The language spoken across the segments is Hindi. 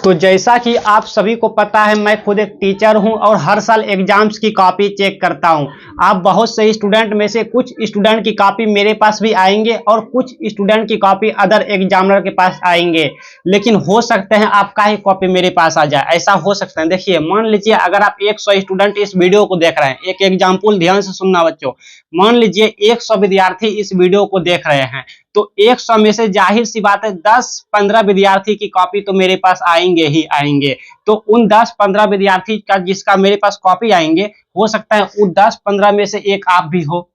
तो जैसा कि आप सभी को पता है, मैं खुद एक टीचर हूं और हर साल एग्जाम्स की कॉपी चेक करता हूं। आप बहुत से स्टूडेंट में से कुछ स्टूडेंट की कॉपी मेरे पास भी आएंगे और कुछ स्टूडेंट की कॉपी अदर एग्जामिनर के पास आएंगे, लेकिन हो सकते हैं आपका ही कॉपी मेरे पास आ जाए। ऐसा हो सकता है। देखिए, मान लीजिए अगर आप 100 स्टूडेंट इस वीडियो को देख रहे हैं, एक एग्जाम्पल ध्यान से सुनना बच्चों। मान लीजिए 100 विद्यार्थी इस वीडियो को देख रहे हैं, तो 100 में से जाहिर सी बात है 10-15 विद्यार्थी की कॉपी तो मेरे पास आएंगे ही आएंगे। तो उन 10-15 विद्यार्थी का जिसका मेरे पास कॉपी आएंगे, हो सकता है उन 10-15 में से एक आप भी हो।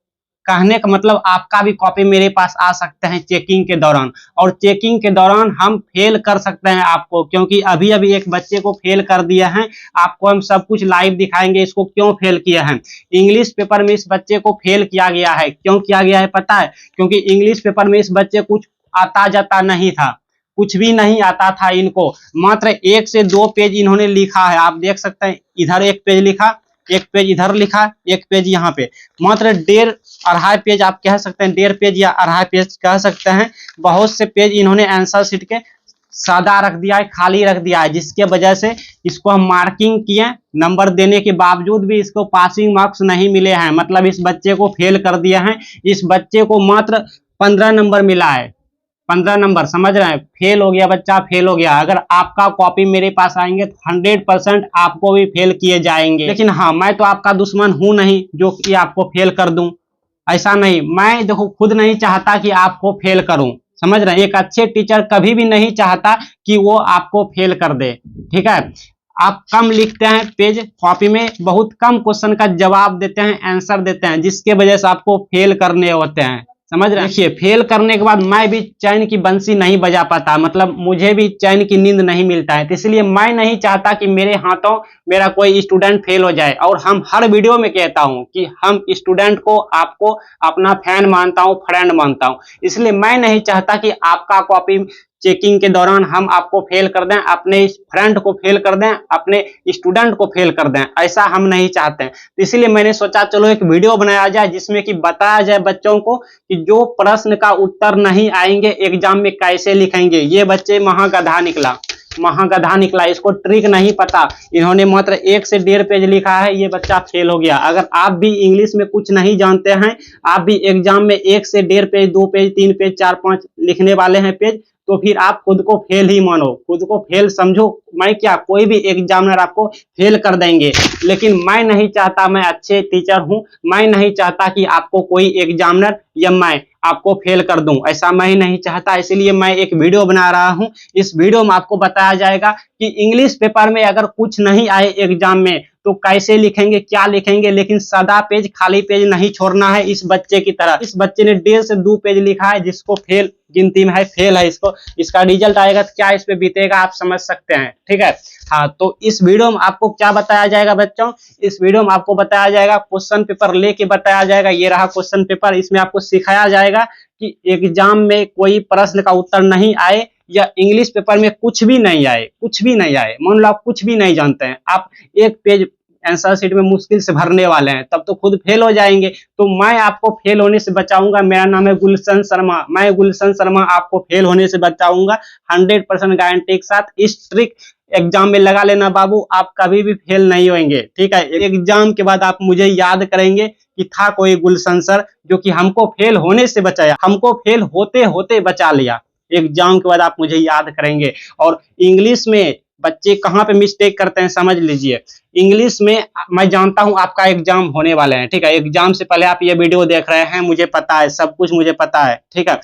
कहने का मतलब आपका भी कॉपी मेरे पास आ सकते हैं चेकिंग के दौरान, और चेकिंग के दौरान हम फेल कर सकते हैं आपको, क्योंकि अभी अभी एक बच्चे को फेल कर दिया है। आपको हम सब कुछ लाइव दिखाएंगे इसको क्यों फेल किया है। इंग्लिश पेपर में इस बच्चे को फेल किया गया है। क्यों किया गया है पता है? क्योंकि इंग्लिश पेपर में इस बच्चे कुछ आता जाता नहीं था, कुछ भी नहीं आता था इनको। मात्र 1 से 2 पेज इन्होंने लिखा है। आप देख सकते हैं, इधर एक पेज लिखा, एक पेज इधर लिखा, एक पेज यहाँ पे। मात्र 1.5 पेज आप कह सकते हैं, 1.5 पेज या 2.5 पेज कह सकते हैं। बहुत से पेज इन्होंने आंसर शीट के सादा रख दिया है, खाली रख दिया है, जिसके वजह से इसको हम मार्किंग किए। नंबर देने के बावजूद भी इसको पासिंग मार्क्स नहीं मिले हैं, मतलब इस बच्चे को फेल कर दिया है। इस बच्चे को मात्र 15 नंबर मिला है। 15 नंबर, समझ रहे हैं? फेल हो गया बच्चा, फेल हो गया। अगर आपका कॉपी मेरे पास आएंगे तो 100% आपको भी फेल किए जाएंगे। लेकिन हाँ, मैं तो आपका दुश्मन हूं नहीं जो कि आपको फेल कर दूं। ऐसा नहीं, मैं देखो खुद नहीं चाहता कि आपको फेल करूं। समझ रहे हैं? एक अच्छे टीचर कभी भी नहीं चाहता कि वो आपको फेल कर दे। ठीक है? आप कम लिखते हैं पेज कॉपी में, बहुत कम क्वेश्चन का जवाब देते हैं, आंसर देते हैं, जिसके वजह से आपको फेल करने होते हैं। समझ रहे हैं? देखिए, फेल करने के बाद मैं भी चैन की बंसी नहीं बजा पाता, मतलब मुझे भी चैन की नींद नहीं मिलता है। तो इसलिए मैं नहीं चाहता कि मेरे हाथों मेरा कोई स्टूडेंट फेल हो जाए। और हम हर वीडियो में कहता हूं कि हम स्टूडेंट को, आपको अपना फैन मानता हूं, फ्रेंड मानता हूं। इसलिए मैं नहीं चाहता कि आपका कॉपी चेकिंग के दौरान हम आपको फेल कर दें, अपने फ्रेंड को फेल कर दें, अपने स्टूडेंट को फेल कर दें। ऐसा हम नहीं चाहते हैं। तो इसीलिए मैंने सोचा चलो एक वीडियो बनाया जाए जिसमें कि बताया जाए बच्चों को कि जो प्रश्न का उत्तर नहीं आएंगे एग्जाम में कैसे लिखेंगे। ये बच्चे महागधा निकला, महागधा निकला, इसको ट्रिक नहीं पता। इन्होंने मात्र 1 से 1.5 पेज लिखा है, ये बच्चा फेल हो गया। अगर आप भी इंग्लिश में कुछ नहीं जानते हैं, आप भी एग्जाम में 1 से 1.5 पेज, 2 पेज, 3 पेज, 4-5 लिखने वाले हैं पेज, तो फिर आप खुद को फेल ही मानो, खुद को फेल समझो। मैं क्या, कोई भी एग्जामिनर आपको फेल कर देंगे, लेकिन मैं नहीं चाहता, मैं अच्छे टीचर हूं, मैं नहीं चाहता कि आपको कोई एग्जामिनर या मैं आपको फेल कर दूं। ऐसा मैं नहीं चाहता। इसलिए मैं एक वीडियो बना रहा हूं। इस वीडियो में आपको बताया जाएगा कि इंग्लिश पेपर में अगर कुछ नहीं आए एग्जाम में तो कैसे लिखेंगे, क्या लिखेंगे, लेकिन सादा पेज, खाली पेज नहीं छोड़ना है इस बच्चे की तरह। इस बच्चे ने 1.5 से 2 पेज लिखा है, जिसको फेल गिनती में है, फेल है। इसको, इसका रिजल्ट आएगा तो क्या इस पे बीतेगा आप समझ सकते हैं। ठीक है? हाँ, तो इस वीडियो में आपको क्या बताया जाएगा बच्चों? इस वीडियो में आपको बताया जाएगा, क्वेश्चन पेपर लेके बताया जाएगा। ये रहा क्वेश्चन पेपर। इसमें आपको सिखाया जाएगा कि एग्जाम में कोई प्रश्न का उत्तर नहीं आए या इंग्लिश पेपर में कुछ भी नहीं आए, कुछ भी नहीं आए। मान लो आप कुछ भी नहीं जानते हैं, आप 1 पेज आंसर शीट में मुश्किल से भरने वाले हैं, तब तो खुद फेल हो जाएंगे। तो मैं आपको फेल होने से बचाऊंगा। मेरा नाम है गुलशन शर्मा, मैं गुलशन शर्मा आपको फेल होने से बचाऊंगा 100% गारंटी के साथ। इस ट्रिक एग्जाम में लगा लेना बाबू, आप कभी भी फेल नहीं होंगे। ठीक है? एग्जाम के बाद आप मुझे याद करेंगे कि था कोई गुलशन सर जो कि हमको फेल होने से बचाया, हमको फेल होते होते बचा लिया। एग्जाम के बाद आप मुझे याद करेंगे। और इंग्लिश में बच्चे कहाँ पे मिस्टेक करते हैं समझ लीजिए। इंग्लिश में मैं जानता हूं आपका एग्जाम होने वाले हैं। ठीक है? एग्जाम से पहले आप ये वीडियो देख रहे हैं, मुझे पता है, सब कुछ मुझे पता है। ठीक है?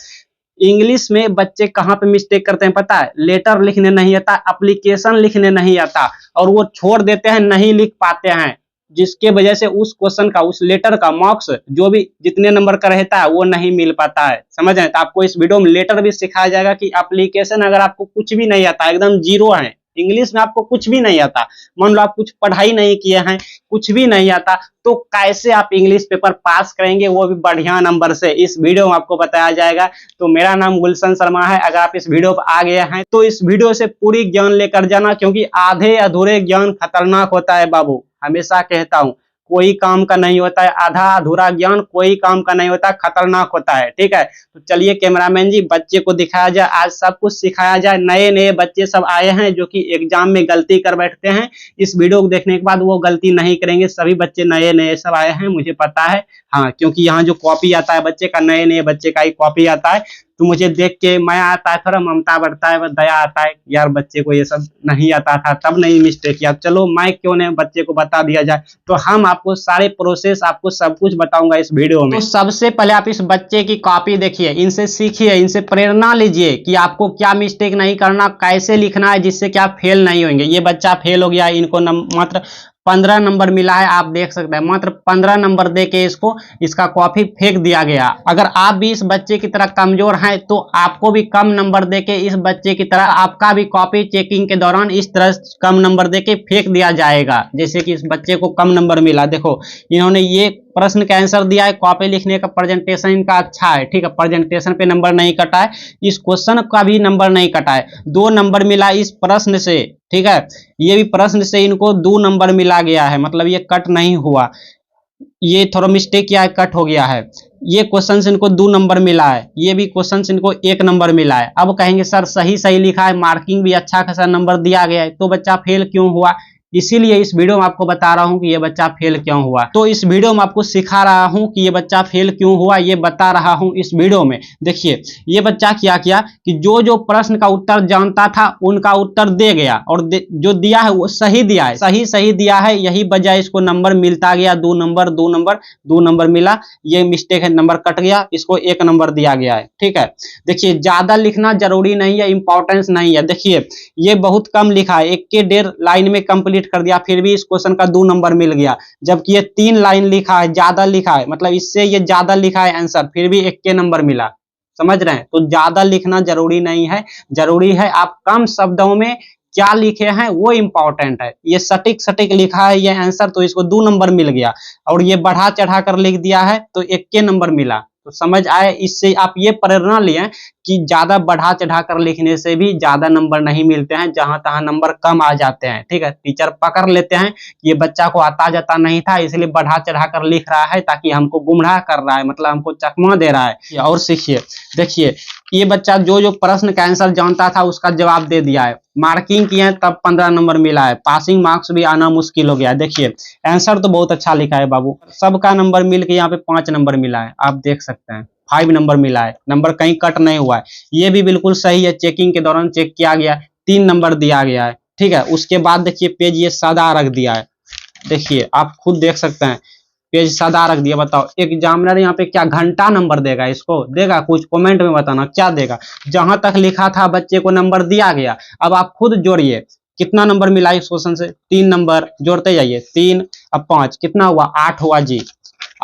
इंग्लिश में बच्चे कहाँ पे मिस्टेक करते हैं पता है? लेटर लिखने नहीं आता, एप्लीकेशन लिखने नहीं आता, और वो छोड़ देते हैं, नहीं लिख पाते हैं, जिसके वजह से उस क्वेश्चन का, उस लेटर का मार्क्स जो भी जितने नंबर का रहता है वो नहीं मिल पाता है। समझ रहे हैं? तो आपको इस वीडियो में लेटर भी सिखाया जाएगा कि एप्लीकेशन अगर आपको कुछ भी नहीं आता, एकदम जीरो है, इंग्लिश में आपको कुछ भी नहीं आता, मान लो आप कुछ पढ़ाई नहीं किए हैं, कुछ भी नहीं आता, तो कैसे आप इंग्लिश पेपर पास करेंगे, वो भी बढ़िया नंबर से, इस वीडियो में आपको बताया जाएगा। तो मेरा नाम गुलशन शर्मा है। अगर आप इस वीडियो पर आ गए हैं तो इस वीडियो से पूरी ज्ञान लेकर जाना, क्योंकि आधे अधूरे ज्ञान खतरनाक होता है बाबू, हमेशा कहता हूं। कोई काम का नहीं होता है, आधा अधूरा ज्ञान कोई काम का नहीं होता, खतरनाक होता है। ठीक है, तो चलिए कैमरामैन जी बच्चे को दिखाया जाए, आज सब कुछ सिखाया जाए। नए नए बच्चे सब आए हैं जो कि एग्जाम में गलती कर बैठते हैं, इस वीडियो को देखने के बाद वो गलती नहीं करेंगे। सभी बच्चे नए नए सब आए हैं, मुझे पता है, हाँ, क्योंकि यहाँ जो कॉपी आता है बच्चे का, नए नए बच्चे का ही कॉपी आता है, तो मुझे देख के माया आता है, थोड़ा ममता बढ़ता है, दया आता है, यार बच्चे को ये सब नहीं आता था तब नहीं मिस्टेक किया, चलो मैं क्यों नहीं बच्चे को बता दिया जाए। तो हम आपको सारे प्रोसेस, आपको सब कुछ बताऊंगा इस वीडियो में। तो सबसे पहले आप इस बच्चे की कॉपी देखिए, इनसे सीखिए, इनसे प्रेरणा लीजिए कि आपको क्या मिस्टेक नहीं करना, कैसे लिखना है जिससे कि आप फेल नहीं होंगे। ये बच्चा फेल हो गया, इनको मात्र 15 नंबर मिला है, आप देख सकते हैं, मात्र 15 नंबर दे के इसको इसका कॉपी फेंक दिया गया। अगर आप भी इस बच्चे की तरह कमजोर हैं तो आपको भी कम नंबर दे के इस बच्चे की तरह आपका भी कॉपी चेकिंग के दौरान इस तरह कम नंबर दे के फेंक दिया जाएगा, जैसे कि इस बच्चे को कम नंबर मिला। देखो इन्होंने ये प्रश्न का आंसर दिया है, कॉपी लिखने का प्रेजेंटेशन इनका अच्छा है, ठीक है, प्रेजेंटेशन पे नंबर नहीं कटा है, इस क्वेश्चन का भी नंबर नहीं कटा है, 2 नंबर मिला इस प्रश्न से, ठीक है, ये भी प्रश्न से इनको 2 नंबर मिला गया है, मतलब ये कट नहीं हुआ, ये थोड़ा मिस्टेक किया है, कट हो गया है। ये क्वेश्चन से इनको 2 नंबर मिला है, ये भी क्वेश्चन से इनको 1 नंबर मिला है। अब कहेंगे सर सही सही लिखा है, मार्किंग भी अच्छा खासा नंबर दिया गया है, तो बच्चा फेल क्यों हुआ? इसीलिए इस वीडियो में आपको बता रहा हूं कि ये बच्चा फेल क्यों हुआ। तो इस वीडियो में आपको सिखा रहा हूं कि ये बच्चा फेल क्यों हुआ, ये बता रहा हूं इस वीडियो में। देखिए ये बच्चा क्या किया कि जो जो प्रश्न का उत्तर जानता था उनका उत्तर दे गया, और जो दिया है वो सही दिया है, सही दिया है, यही वजह इसको नंबर मिलता गया, 2 नंबर 2 नंबर 2 नंबर मिला। ये मिस्टेक है, नंबर कट गया, इसको 1 नंबर दिया गया है। ठीक है, देखिए ज्यादा लिखना जरूरी नहीं है, इंपॉर्टेंस नहीं है। देखिए ये बहुत कम लिखा है, 1 के 1.5 लाइन में कंप्लीट कर दिया, फिर भी इस क्वेश्चन का 2 नंबर मिल गया, जबकि ये 3 लाइन लिखा है, ज्यादा लिखा है, मतलब इससे ये ज्यादा लिखा है आंसर, फिर भी 1 के नंबर मिला। समझ रहे हैं? तो ज्यादा लिखना जरूरी नहीं है, जरूरी है आप कम शब्दों में क्या लिखे हैं वो इंपॉर्टेंट है। ये सटीक लिखा है ये आंसर, तो इसको 2 नंबर मिल गया, और ये बढ़ा चढ़ा कर लिख दिया है तो 1 के नंबर मिला। तो समझ आए, इससे आप ये प्रेरणा लिए कि ज्यादा बढ़ा चढ़ा कर लिखने से भी ज्यादा नंबर नहीं मिलते हैं, जहां तहां नंबर कम आ जाते हैं। ठीक है, टीचर पकड़ लेते हैं कि ये बच्चा को आता जाता नहीं था, इसलिए बढ़ा चढ़ा कर लिख रहा है ताकि हमको गुमराह कर रहा है, मतलब हमको चकमा दे रहा है। और सीखिए, देखिए ये बच्चा जो जो प्रश्न का आंसर जानता था उसका जवाब दे दिया है, मार्किंग किए हैं तब 15 नंबर मिला है, पासिंग मार्क्स भी आना मुश्किल हो गया। देखिए आंसर तो बहुत अच्छा लिखा है बाबू, सबका नंबर मिल के यहाँ पे 5 नंबर मिला है, आप देख सकते हैं 5 नंबर मिला है, नंबर कहीं कट नहीं हुआ है। ये भी बिल्कुल सही है, चेकिंग के दौरान चेक किया गया, 3 नंबर दिया गया है। ठीक है, उसके बाद देखिए पेज ये सादा रख दिया है, देखिए आप खुद देख सकते हैं, पेज सादा रख दिया। बताओ एग्जामिनर यहाँ पे क्या घंटा नंबर देगा, इसको देगा? कुछ कमेंट में बताना क्या देगा। जहां तक लिखा था बच्चे को नंबर दिया गया, अब आप खुद जोड़िए कितना नंबर मिला इस क्वेश्चन से, 3 नंबर जोड़ते जाइए, 3 अब 5 कितना हुआ, 8 हुआ जी।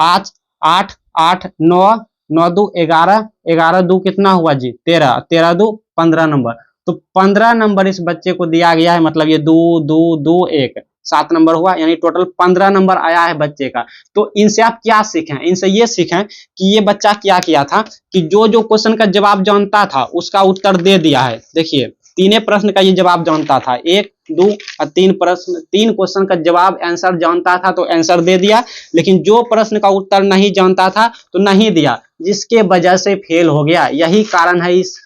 8 8 8 9 9 2 11 11 2 कितना हुआ जी, 13 13 2 15 नंबर। तो 15 नंबर इस बच्चे को दिया गया है, मतलब ये 2 2 2 1 7 नंबर हुआ, यानी टोटल 15 नंबर आया है बच्चे का। तो इनसे आप क्या सीखें? इनसे ये सीखें कि ये बच्चा क्या किया था कि जो जो क्वेश्चन का जवाब जानता था उसका उत्तर दे दिया है। देखिए 3 प्रश्न का ये जवाब जानता था, 1 2 और 3 प्रश्न, 3 क्वेश्चन का जवाब आंसर जानता था तो आंसर दे दिया, लेकिन जो प्रश्न का उत्तर नहीं जानता था तो नहीं दिया, जिसके वजह से फेल हो गया। यही कारण है इस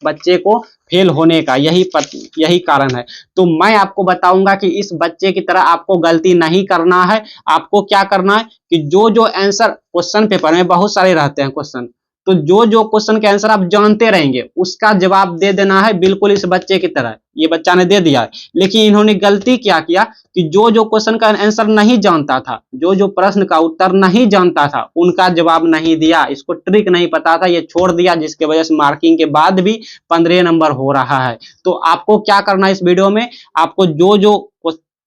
बच्चे को फेल होने का, यही कारण है। तो मैं आपको बताऊंगा कि इस बच्चे की तरह आपको गलती नहीं करना है। आपको क्या करना है कि जो जो आंसर क्वेश्चन पेपर में बहुत सारे रहते हैं क्वेश्चन, तो जो जो क्वेश्चन के आंसर आप जानते रहेंगे उसका जवाब दे देना है, बिल्कुल इस बच्चे की तरह। ये बच्चा ने दे दिया है, लेकिन इन्होंने गलती क्या किया कि जो जो क्वेश्चन का आंसर नहीं जानता था, जो जो प्रश्न का उत्तर नहीं जानता था उनका जवाब नहीं दिया, इसको ट्रिक नहीं पता था, ये छोड़ दिया, जिसके वजह से मार्किंग के बाद भी 15 नंबर हो रहा है। तो आपको क्या करना है इस वीडियो में, आपको जो जो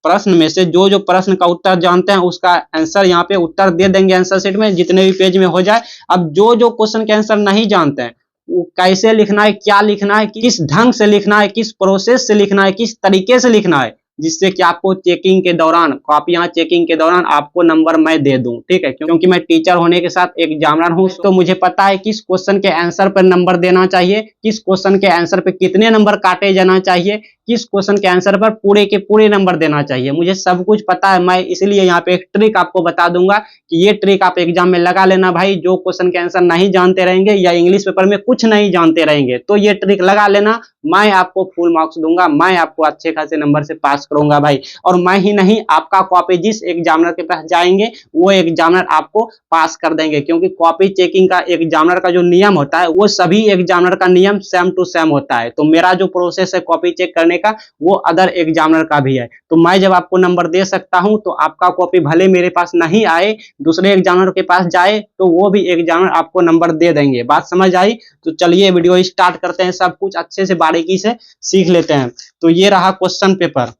प्रश्न में से जो जो प्रश्न का उत्तर जानते हैं उसका आंसर यहाँ पे उत्तर दे देंगे आंसर शीट में, जितने भी पेज में हो जाए। अब जो जो क्वेश्चन के आंसर नहीं जानते हैं वो कैसे लिखना है, क्या लिखना है, किस ढंग से लिखना है, किस प्रोसेस से लिखना है, किस तरीके से लिखना है, जिससे कि आपको चेकिंग के दौरान, कॉपियां चेकिंग के दौरान आपको नंबर मैं दे दूं। ठीक है, क्योंकि मैं टीचर होने के साथ एग्जामिनर हूं, तो मुझे पता है किस क्वेश्चन के आंसर पर नंबर देना चाहिए, किस क्वेश्चन के आंसर पे कितने नंबर काटे जाना चाहिए, किस क्वेश्चन के आंसर पर पूरे के पूरे नंबर देना चाहिए। मुझे सब कुछ पता है, मैं इसलिए यहाँ पे एक ट्रिक आपको बता दूंगा कि ये ट्रिक आप एग्जाम में लगा लेना भाई। जो क्वेश्चन के आंसर नहीं जानते रहेंगे या इंग्लिश पेपर में कुछ नहीं जानते रहेंगे तो ये ट्रिक लगा लेना, मैं आपको फुल मार्क्स दूंगा, मैं आपको अच्छे खासे नंबर से पास करूंगा भाई। और मैं ही नहीं, आपका कॉपी जिस एग्जामिनर के पास जाएंगे वो एग्जामिनर आपको पास कर देंगे, क्योंकि कॉपी चेकिंग का एग्जामिनर का जो नियम होता है वो सभी एग्जामिनर का नियम सेम टू सेम होता है। तो मेरा जो प्रोसेस है कॉपी चेक करने का वो अदर एग्जामिनर का भी है। तो मैं जब आपको नंबर दे सकता हूं तो आपका कॉपी भले मेरे पास नहीं आए, दूसरे एग्जामिनर के पास जाए तो वो भी एग्जामिनर आपको नंबर दे देंगे। बात समझ आई? तो चलिए वीडियो स्टार्ट करते हैं, सब कुछ अच्छे से बारीकी से सीख लेते हैं। तो ये रहा क्वेश्चन पेपर।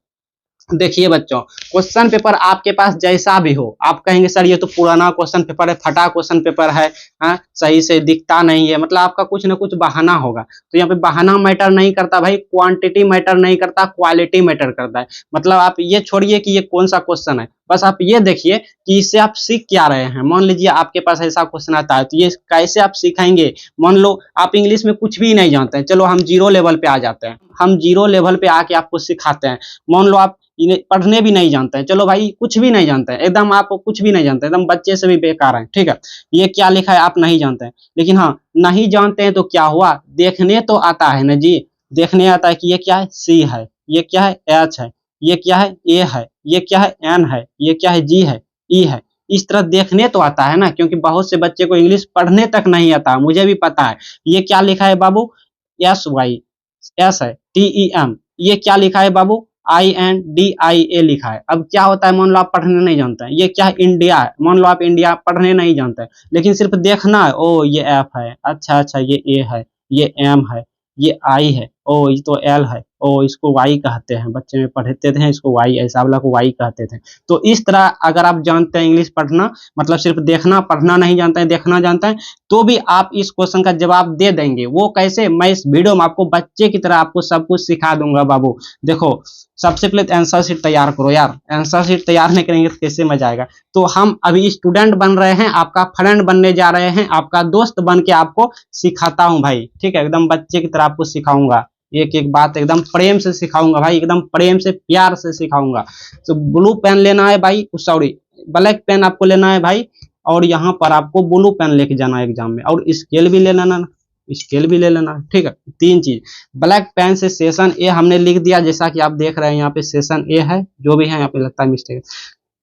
देखिए बच्चों, क्वेश्चन पेपर आपके पास जैसा भी हो, आप कहेंगे सर ये तो पुराना क्वेश्चन पेपर है, फटा क्वेश्चन पेपर है, हाँ सही से दिखता नहीं है, मतलब आपका कुछ ना कुछ बहाना होगा। तो यहाँ पे बहाना मैटर नहीं करता भाई, क्वांटिटी मैटर नहीं करता, क्वालिटी मैटर करता है। मतलब आप ये छोड़िए कि ये कौन सा क्वेश्चन है, बस आप ये देखिए कि इससे आप सीख क्या रहे हैं। मान लीजिए आपके पास ऐसा क्वेश्चन आता है तो ये कैसे आप सिखाएंगे। मान लो आप इंग्लिश में कुछ भी नहीं जानते हैं, चलो हम जीरो लेवल पे आ जाते हैं, हम जीरो लेवल पे आके आपको सिखाते हैं। मान लो आप पढ़ने भी नहीं जानते हैं, चलो भाई कुछ भी नहीं जानते हैं, एकदम आप कुछ भी नहीं जानते, एकदम बच्चे से भी बेकार है, ठीक है। ये क्या लिखा है आप नहीं जानते हैं, लेकिन हाँ नहीं जानते हैं तो क्या हुआ, देखने तो आता है ना जी। देखने आता है कि ये क्या है, सी है, ये क्या है, एच है, ये क्या है, ए है, ये क्या है, एन है, ये क्या है, जी है, ई है। इस तरह देखने तो आता है ना, क्योंकि बहुत से बच्चे को इंग्लिश पढ़ने तक नहीं आता, मुझे भी पता है। ये क्या लिखा है बाबू, एस वाई, एस है, टी ई एम। ये क्या लिखा है बाबू, INDIA लिखा है। अब क्या होता है, मान लो आप पढ़ने नहीं जानते हैं, ये क्या है, इंडिया है, मान लो आप इंडिया पढ़ने नहीं जानते हैं, लेकिन सिर्फ देखना है, ओ ये एफ है, अच्छा अच्छा ये ए है, ये एम है, ये आई है, ओ ये तो एल है, ओ इसको वाई कहते हैं, बच्चे में पढ़ते थे इसको वाई, ऐसा वाला को वाई कहते थे। तो इस तरह अगर आप जानते हैं इंग्लिश पढ़ना, मतलब सिर्फ देखना, पढ़ना नहीं जानते हैं, देखना जानते हैं, तो भी आप इस क्वेश्चन का जवाब दे देंगे। वो कैसे, मैं इस वीडियो में आपको बच्चे की तरह आपको सब कुछ सिखा दूंगा बाबू। देखो सबसे पहले आंसर शीट तैयार करो यार, आंसर शीट तैयार नहीं करेंगे तो कैसे मजा आएगा। तो हम अभी स्टूडेंट बन रहे हैं, आपका फ्रेंड बनने जा रहे हैं, आपका दोस्त बन के आपको सिखाता हूं भाई, ठीक है। एकदम बच्चे की तरह आपको सिखाऊंगा, एक एक बात एकदम प्रेम से सिखाऊंगा भाई, एकदम प्रेम से प्यार से सिखाऊंगा। तो ब्लू पेन लेना है भाई, सॉरी ब्लैक पेन आपको लेना है भाई, और यहाँ पर आपको ब्लू पेन लेके जाना है एग्जाम में, और स्केल भी ले लेना, स्केल भी ले लेना, ठीक है। तीन चीज, ब्लैक पेन से सेशन ए हमने लिख दिया, जैसा कि आप देख रहे हैं यहाँ पे सेशन ए है, जो भी है यहाँ पे लगता है मिस्टेक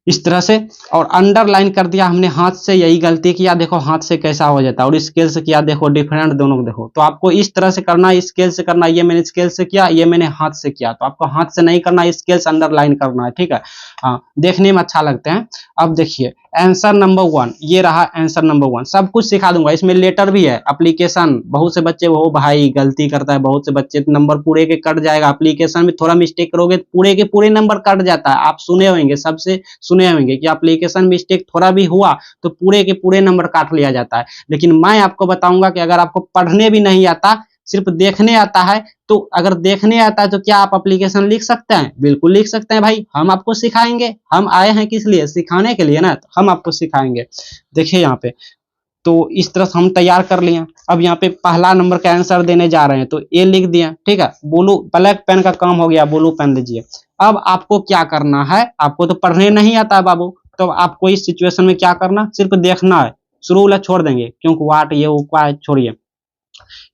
इस तरह से, और अंडरलाइन कर दिया हमने हाथ से, यही गलती किया, देखो हाथ से कैसा हो जाता है, और स्केल से किया देखो डिफरेंट दोनों को देखो। तो आपको इस तरह से करना है, स्केल से करना, ये मैंने स्केल से किया, ये मैंने हाथ से किया, तो आपको हाथ से नहीं करना, स्केल से अंडरलाइन करना है, ठीक है। हाँ देखने में अच्छा लगते हैं। अब देखिए आंसर नंबर 1, ये रहा आंसर नंबर 1, सब कुछ सिखा दूंगा, इसमें लेटर भी है, एप्लीकेशन। बहुत से बच्चे वो भाई गलती करता है, बहुत से बच्चे नंबर पूरे के कट जाएगा, एप्लीकेशन में थोड़ा मिस्टेक करोगे तो पूरे के पूरे नंबर कट जाता है। आप सुने होंगे, सबसे सुने होंगे कि एप्लीकेशन मिस्टेक थोड़ा भी हुआ तो पूरे के पूरे नंबर काट लिया जाता है। लेकिन मैं आपको बताऊंगा कि अगर आपको पढ़ने भी नहीं आता, सिर्फ देखने आता है, तो अगर देखने आता है तो क्या आप एप्लीकेशन लिख सकते हैं? बिल्कुल लिख सकते हैं भाई, हम आपको सिखाएंगे, हम आए हैं किस लिए, सिखाने के लिए ना, तो हम आपको सिखाएंगे। देखिए यहाँ पे तो इस तरह से हम तैयार कर लिए। अब यहाँ पे पहला नंबर का आंसर देने जा रहे हैं, तो ए लिख दिया, ठीक है। ब्लू ब्लैक पेन का काम हो गया, ब्लू पेन लीजिए। अब आपको क्या करना है, आपको तो पढ़ने नहीं आता है बाबू, तो आपको इस सिचुएशन में क्या करना, सिर्फ देखना है। शुरू वाला छोड़ देंगे, क्योंकि वाट ये वो क्या छोड़िए,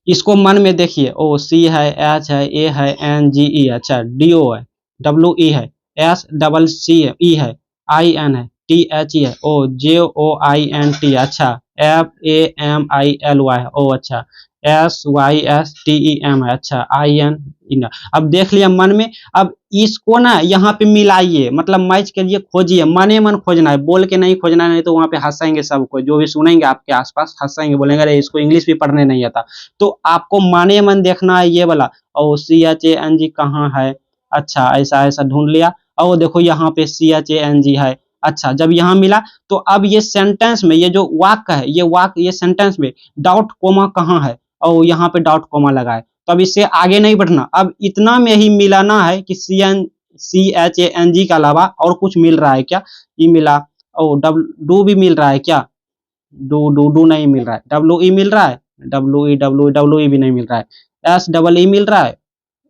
इसको मन में देखिए, ओ सी है, एच है, ए है, एन जी ई, अच्छा डी ओ है, डब्ल्यू ई है, एस डबल सी ई है, आई एन है, टी एच ई है, O J O I N T, अच्छा F A M I L Y है, ओ अच्छा S Y S T E M है, अच्छा आई एन इन। अब देख लिया मन में। अब इसको ना यहाँ पे मिलाइए, मतलब मैच के लिए खोजिए, मने मन खोजना है, बोल के नहीं खोजना, नहीं तो वहां पे हंसाएंगे सबको, जो भी सुनेंगे आपके आसपास हंसाएंगे, बोलेंगे अरे इसको इंग्लिश भी पढ़ने नहीं आता। तो आपको माने मन देखना है, ये वाला ओ C H A N G कहाँ है, अच्छा ऐसा ऐसा ढूंढ लिया, और देखो यहाँ पे C H A N G है। अच्छा जब यहाँ मिला तो अब ये सेंटेंस में, ये जो वाक्य है, ये वाक्य, ये सेंटेंस में डॉट कोमा कहाँ है, और यहाँ पे डॉट कोमा लगा है, तो अब इससे आगे नहीं बढ़ना। अब इतना में ही मिलाना है कि C H A N G के अलावा और कुछ मिल रहा है क्या, ई मिला, ओ डू भी मिल रहा है क्या, डू नहीं मिल रहा है, डब्ल्यू ई मिल रहा है, डब्ल्यू ई भी नहीं मिल रहा है, एस डबल ई मिल रहा है,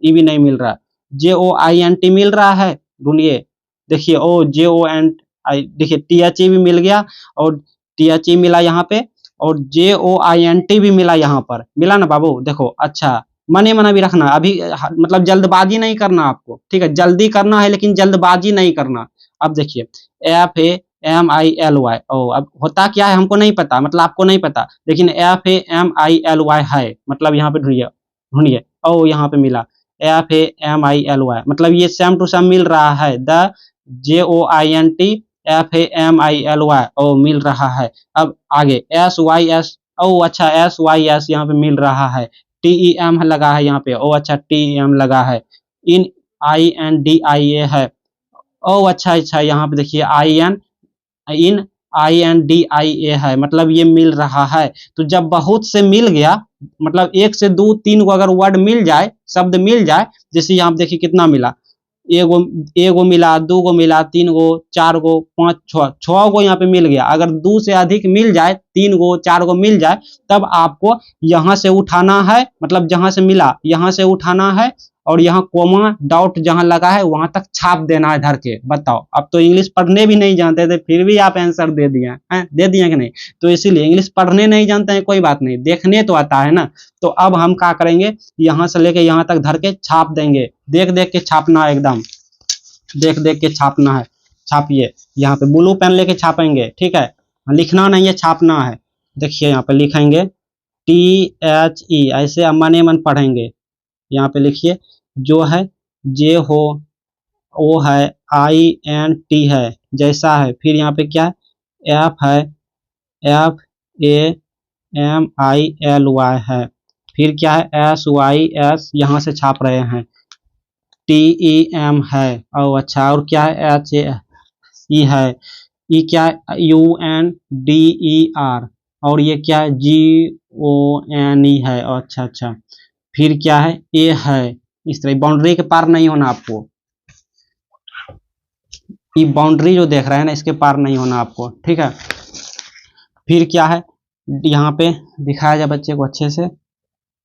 ई भी नहीं मिल रहा है, JOINT मिल रहा है, ढूंढिए। देखिए JONI, देखिए THE भी मिल गया और THE मिला यहाँ पे और JOINT भी मिला यहाँ पर, मिला ना बाबू। देखो अच्छा, मने मना भी रखना अभी, मतलब जल्दबाजी नहीं करना आपको, ठीक है, जल्दी करना है लेकिन जल्दबाजी नहीं करना। अब देखिए FAMILY, ओ अब होता क्या है हमको नहीं पता, मतलब आपको नहीं पता, लेकिन FAMILY है, मतलब यहाँ पे ढूंढिए ढूंढिए, ओ यहाँ पे मिला FAMILY, मतलब ये सेम टू सेम मिल रहा है। JOINT FAMILY, ओ मिल रहा है। अब आगे SYS, ओ अच्छा SYS यहाँ पे मिल रहा है। TEM लगा है यहाँ पे, ओ अच्छा TEM लगा है। INDIA है, ओ अच्छा अच्छा, यहाँ पे देखिए इन INDIA है, मतलब ये मिल रहा है। तो जब बहुत से मिल गया, मतलब एक से दो तीन को अगर वर्ड मिल जाए, शब्द मिल जाए, जैसे यहाँ पे देखिए कितना मिला, एगो एगो मिला, दो गो मिला, तीन गो, चार गो, पांच, छह गो यहाँ पे मिल गया। अगर दो से अधिक मिल जाए, तीन गो चार गो मिल जाए, तब आपको यहाँ से उठाना है, मतलब जहां से मिला यहाँ से उठाना है और यहाँ कोमा डॉट जहां लगा है वहां तक छाप देना है धर के। बताओ, अब तो इंग्लिश पढ़ने भी नहीं जानते थे फिर भी आप आंसर दे दिए हैं, दे दिए कि नहीं। तो इसीलिए इंग्लिश पढ़ने नहीं जानते हैं कोई बात नहीं, देखने तो आता है ना। तो अब हम क्या करेंगे, यहाँ से लेके यहाँ तक धर के छाप देंगे, देख देख के छापना है, एकदम देख देख के छापना है। छापिए, यहाँ पे ब्लू पेन लेके छापेंगे, ठीक है, लिखना नहीं है, छापना है। देखिए यहाँ पे लिखेंगे THE, ऐसे अमने मन पढ़ेंगे। यहाँ पे लिखिए, जो है जे हो, ओ है, INT है, जैसा है, फिर यहाँ पे क्या है, F है, FAMILY है, फिर क्या है SYS, यहाँ से छाप रहे हैं, TEM है, और अच्छा, और क्या है HE है, E क्या है UNDER, और ये क्या है GONE है, अच्छा अच्छा, फिर क्या है A है। इस तरह बाउंड्री के पार नहीं होना आपको, ये बाउंड्री जो देख रहे हैं ना, इसके पार नहीं होना आपको, ठीक है। फिर क्या है, यहाँ पे दिखाया जाए बच्चे को अच्छे से,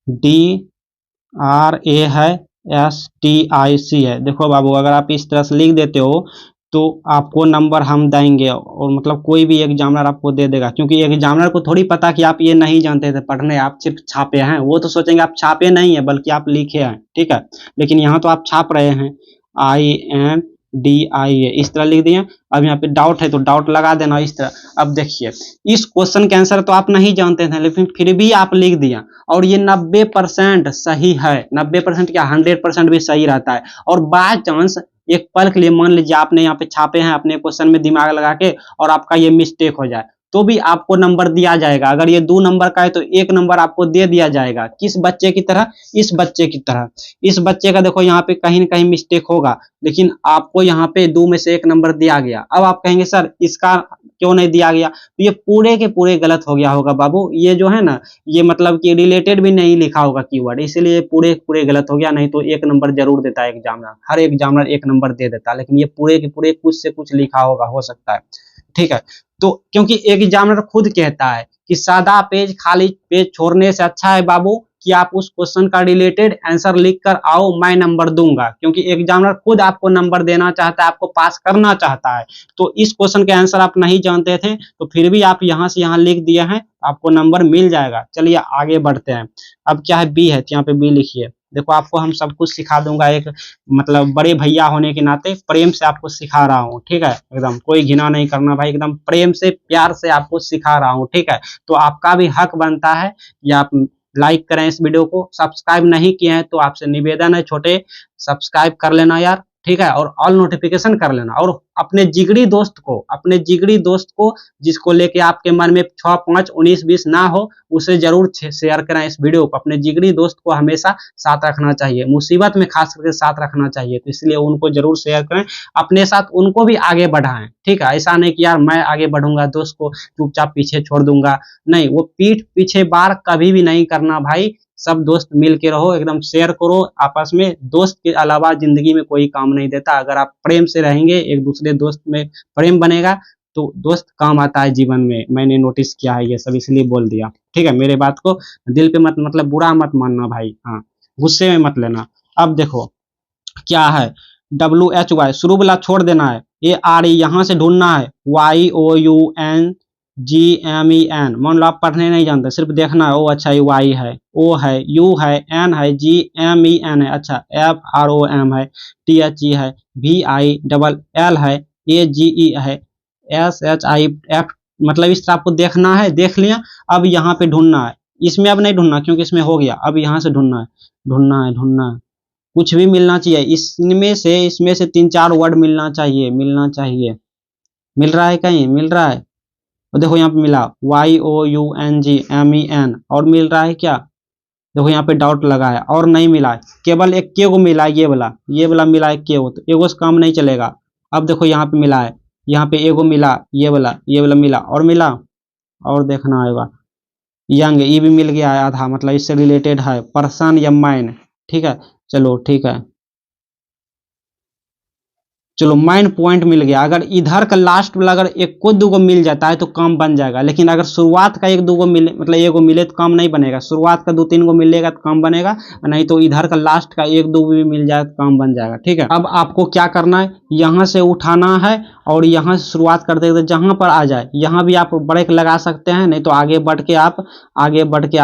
DRA है, STIC है। देखो बाबू, अगर आप इस तरह से लिख देते हो तो आपको नंबर हम देंगे, और मतलब कोई भी एग्जामिनर आपको दे देगा, क्योंकि एग्जामिनर को थोड़ी पता कि आप ये नहीं जानते थे पढ़ने, आप सिर्फ छापे हैं। वो तो सोचेंगे आप छापे नहीं है बल्कि आप लिखे हैं, ठीक है, लेकिन यहाँ तो आप छाप रहे हैं, INDIA इस तरह लिख दिए। अब यहाँ पे डाउट है तो डाउट लगा देना इस तरह। अब देखिए, इस क्वेश्चन के आंसर तो आप नहीं जानते थे, लेकिन फिर भी आप लिख दिया, और ये 90% सही है। 90% क्या, 100% भी सही रहता है। और बाय चांस एक पल के लिए मान लीजिए आपने यहाँ पे छापे हैं अपने क्वेश्चन में दिमाग लगा के, और आपका ये मिस्टेक हो जाए, तो भी आपको नंबर दिया जाएगा। अगर ये 2 नंबर का है तो 1 नंबर आपको दे दिया जाएगा। किस बच्चे की तरह, इस बच्चे की तरह। इस बच्चे का देखो यहाँ पे कहीं ना कहीं मिस्टेक होगा, लेकिन आपको यहाँ पे 2 में से 1 नंबर दिया गया। अब आप कहेंगे सर इसका क्यों नहीं दिया गया, तो ये पूरे के पूरे गलत हो गया होगा बाबू। ये जो है ना, ये मतलब कि रिलेटेड भी नहीं लिखा होगा कीवर्ड, इसलिए पूरे पूरे गलत हो गया। नहीं तो 1 नंबर जरूर देता है एग्जामिनर, हर एग्जामिनर 1 नंबर दे देता है, लेकिन ये पूरे के पूरे कुछ से कुछ लिखा होगा, हो सकता है, ठीक है। तो क्योंकि एग्जामिनर खुद कहता है कि सादा पेज खाली पेज छोड़ने से अच्छा है बाबू कि आप उस क्वेश्चन का रिलेटेड आंसर लिख कर आओ, मैं नंबर दूंगा। क्योंकि एग्जामिनर खुद आपको नंबर देना चाहता है, आपको पास करना चाहता है। तो इस क्वेश्चन के आंसर आप नहीं जानते थे तो फिर भी आप यहाँ से यहाँ लिख दिए हैं, आपको नंबर मिल जाएगा। चलिए आगे बढ़ते हैं। अब क्या है, बी है, तो यहाँ पे बी लिखिए। देखो आपको हम सब कुछ सिखा दूंगा, एक मतलब बड़े भैया होने के नाते प्रेम से आपको सिखा रहा हूँ, ठीक है, एकदम कोई घिना नहीं करना भाई, एकदम प्रेम से प्यार से आपको सिखा रहा हूँ, ठीक है। तो आपका भी हक बनता है कि आप लाइक करें इस वीडियो को। सब्सक्राइब नहीं किए हैं तो आपसे निवेदन है छोटे, सब्सक्राइब कर लेना यार, ठीक है, और ऑल नोटिफिकेशन कर लेना। और अपने जिगरी दोस्त को, अपने जिगरी दोस्त को जिसको लेके आपके मन में 6, 5, 19, 20 ना हो, उसे जरूर शेयर करें इस वीडियो को। अपने जिगरी दोस्त को हमेशा साथ रखना चाहिए, मुसीबत में खास करके साथ रखना चाहिए, तो इसलिए उनको जरूर शेयर करें, अपने साथ उनको भी आगे बढ़ाएं, ठीक है। ऐसा नहीं कि यार मैं आगे बढ़ूंगा दोस्त को चुपचाप पीछे छोड़ दूंगा, नहीं, वो पीठ पीछे बार कभी भी नहीं करना भाई। सब दोस्त मिल के रहो, एकदम शेयर करो आपस में। दोस्त के अलावा जिंदगी में कोई काम नहीं देता। अगर आप प्रेम से रहेंगे, एक दूसरे दोस्त में प्रेम बनेगा, तो दोस्त काम आता है जीवन में। मैंने नोटिस किया है ये सब, इसलिए बोल दिया, ठीक है। मेरे बात को दिल पे मत, मतलब बुरा मत मानना भाई, हाँ, गुस्से में मत लेना। अब देखो, क्या है, WHY शुरू वाला छोड़ देना है, ARE यहाँ से ढूंढना है, YOUNGMEN। मान लो आप पढ़ने नहीं जानते, सिर्फ देखना है, ओ अच्छा ये Y है, O है, U है, N है, GMEN है, अच्छा FROM है, THE है, VILL है, AGE है, SHIF, मतलब इस तरह आपको देखना है। देख लिया, अब यहाँ पे ढूंढना है, इसमें अब नहीं ढूंढना क्योंकि इसमें हो गया, अब यहाँ से ढूंढना है, ढूंढना है, कुछ भी मिलना चाहिए इसमें से 3-4 वर्ड मिलना चाहिए, मिल रहा है, कहीं मिल रहा है, और देखो यहाँ पे मिला YOUNGMEN, और मिल रहा है क्या, देखो यहाँ पे डॉट लगा है, और नहीं मिला, केवल एक के को मिला, ये वाला मिला है के को, तो एगो से काम नहीं चलेगा। अब देखो यहाँ पे मिला है, यहाँ पे एगो मिला, ये वाला मिला, और मिला, और देखना होगा, यंग ये भी मिल गया है आधा, मतलब इससे रिलेटेड है, पर्सन या मैन, ठीक है, चलो ठीक है, चलो माइन पॉइंट मिल गया। अगर इधर का लास्ट वाला अगर एक को दो मिल जाता है तो काम बन जाएगा, लेकिन अगर शुरुआत का एक दो मिले, मतलब एक मिले तो काम नहीं बनेगा, शुरुआत का 2-3 मिलेगा तो काम बनेगा, नहीं तो इधर का लास्ट का एक दो भी मिल जाए तो काम बन जाएगा, ठीक है। अब आपको क्या करना है, यहाँ से उठाना है और यहाँ से शुरुआत कर देते, जहां पर आ जाए यहाँ भी आप ब्रेक लगा सकते हैं, नहीं तो आगे बढ़ के आप आगे बढ़ के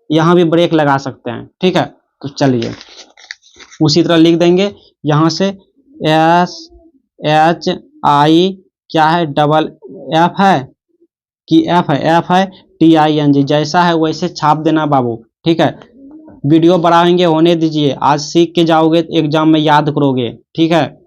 यहाँ भी ब्रेक लगा सकते हैं, ठीक है। तो चलिए उसी तरह लिख देंगे, यहाँ से SHI क्या है, डबल F है कि F है, TING, जैसा है वैसे छाप देना बाबू, ठीक है। वीडियो बढ़ाएंगे, होने दीजिए, आज सीख के जाओगे तो एग्जाम में याद करोगे, ठीक है।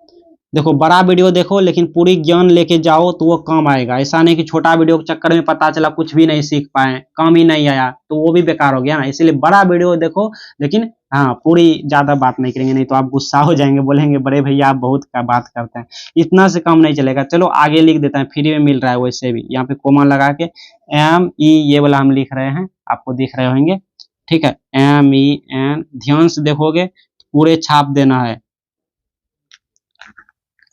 देखो बड़ा वीडियो देखो लेकिन पूरी ज्ञान लेके जाओ तो वो काम आएगा, ऐसा नहीं कि छोटा वीडियो के चक्कर में पता चला कुछ भी नहीं सीख पाए, काम ही नहीं आया तो वो भी बेकार हो गया ना, इसलिए बड़ा वीडियो देखो, लेकिन हाँ पूरी ज्यादा बात नहीं करेंगे, नहीं तो आप गुस्सा हो जाएंगे, बोलेंगे बड़े भैया आप बहुत का बात करते हैं, इतना से काम नहीं चलेगा। चलो आगे लिख देते हैं, फ्री में मिल रहा है वैसे भी, यहाँ पे कोमा लगा के ME ये वाला हम लिख रहे हैं, आपको दिख रहे होंगे, ठीक है, MEN, ध्यान से देखोगे पूरे छाप देना है,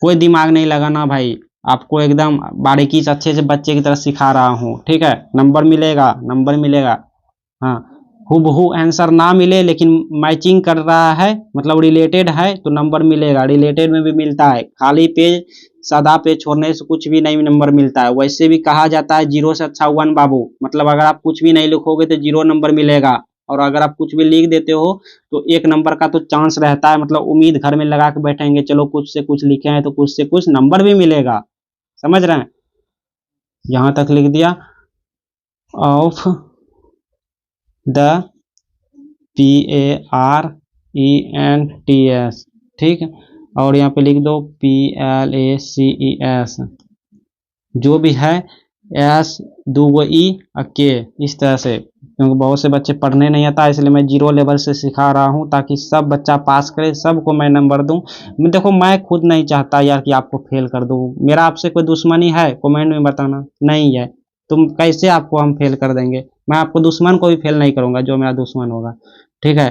कोई दिमाग नहीं लगाना भाई, आपको एकदम बारीकी से अच्छे से बच्चे की तरह सिखा रहा हूँ, ठीक है। नंबर मिलेगा, हाँ हूबहू आंसर ना मिले लेकिन मैचिंग कर रहा है, मतलब रिलेटेड है तो नंबर मिलेगा, रिलेटेड में भी मिलता है, खाली पेज सादा पेज छोड़ने से कुछ भी नहीं नंबर मिलता है। वैसे भी कहा जाता है 0 से अच्छा 1 बाबू, मतलब अगर आप कुछ भी नहीं लिखोगे तो 0 नंबर मिलेगा, और अगर आप कुछ भी लिख देते हो तो 1 नंबर का तो चांस रहता है, मतलब उम्मीद घर में लगा के बैठेंगे, चलो कुछ से कुछ लिखे हैं तो कुछ से कुछ नंबर भी मिलेगा, समझ रहे हैं। यहां तक लिख दिया, ऑफ द PARENTS, ठीक है, और यहाँ पे लिख दो PLACES, जो भी है S 2 E के, इस तरह से, क्योंकि बहुत से बच्चे पढ़ने नहीं आता इसलिए मैं 0 लेवल से सिखा रहा हूँ ताकि सब बच्चा पास करे, सबको मैं नंबर दूं। देखो मैं खुद नहीं चाहता यार कि आपको फेल कर दूं, मेरा आपसे कोई दुश्मनी है कमेंट में बताना, नहीं है, तुम कैसे आपको हम फेल कर देंगे, मैं आपको दुश्मन को भी फेल नहीं करूंगा जो मेरा दुश्मन होगा, ठीक है।